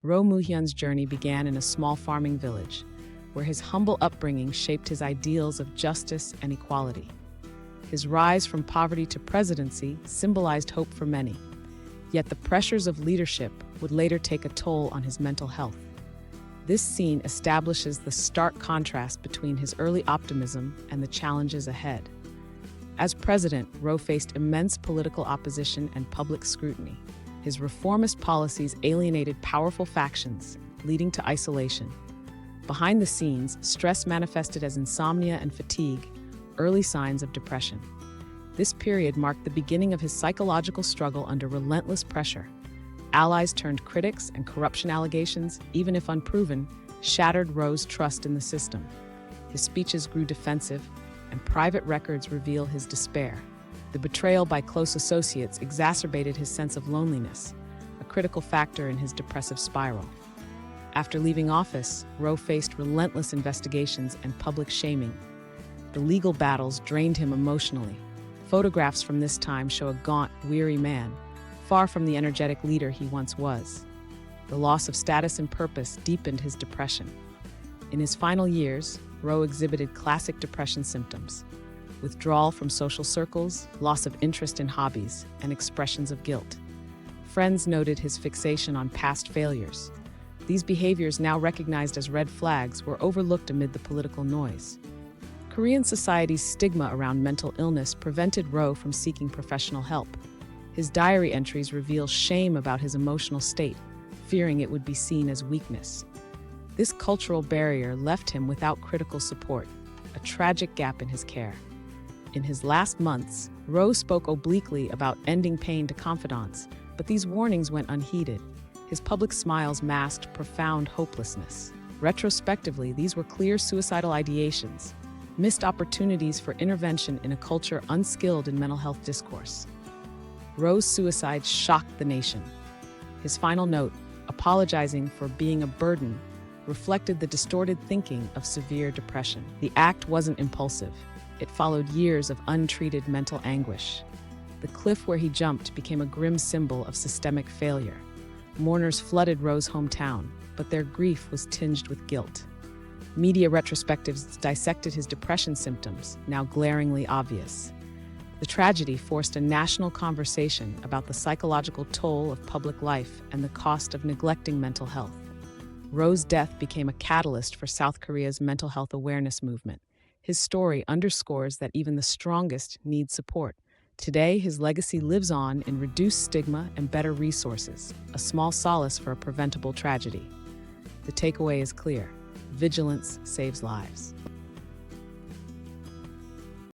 Roh Moo-hyun's journey began in a small farming village, where his humble upbringing shaped his ideals of justice and equality. His rise from poverty to presidency symbolized hope for many, yet the pressures of leadership would later take a toll on his mental health. This scene establishes the stark contrast between his early optimism and the challenges ahead. As president, Roh faced immense political opposition and public scrutiny. His reformist policies alienated powerful factions, leading to isolation. Behind the scenes, stress manifested as insomnia and fatigue, early signs of depression. This period marked the beginning of his psychological struggle under relentless pressure. Allies turned critics, and corruption allegations, even if unproven, shattered Roh's trust in the system. His speeches grew defensive, and private records reveal his despair. The betrayal by close associates exacerbated his sense of loneliness, a critical factor in his depressive spiral. After leaving office, Roh faced relentless investigations and public shaming. The legal battles drained him emotionally. Photographs from this time show a gaunt, weary man, far from the energetic leader he once was. The loss of status and purpose deepened his depression. In his final years, Roh exhibited classic depression symptoms: withdrawal from social circles, loss of interest in hobbies, and expressions of guilt. Friends noted his fixation on past failures. These behaviors, now recognized as red flags, were overlooked amid the political noise. Korean society's stigma around mental illness prevented Roh from seeking professional help. His diary entries reveal shame about his emotional state, fearing it would be seen as weakness. This cultural barrier left him without critical support, a tragic gap in his care. In his last months, Roh spoke obliquely about ending pain to confidants, but these warnings went unheeded. His public smiles masked profound hopelessness. Retrospectively, these were clear suicidal ideations, missed opportunities for intervention in a culture unskilled in mental health discourse. Roh's suicide shocked the nation. His final note, apologizing for being a burden, reflected the distorted thinking of severe depression. The act wasn't impulsive. It followed years of untreated mental anguish. The cliff where he jumped became a grim symbol of systemic failure. Mourners flooded Roh's hometown, but their grief was tinged with guilt. Media retrospectives dissected his depression symptoms, now glaringly obvious. The tragedy forced a national conversation about the psychological toll of public life and the cost of neglecting mental health. Roh's death became a catalyst for South Korea's mental health awareness movement. His story underscores that even the strongest need support. Today, his legacy lives on in reduced stigma and better resources, a small solace for a preventable tragedy. The takeaway is clear: vigilance saves lives.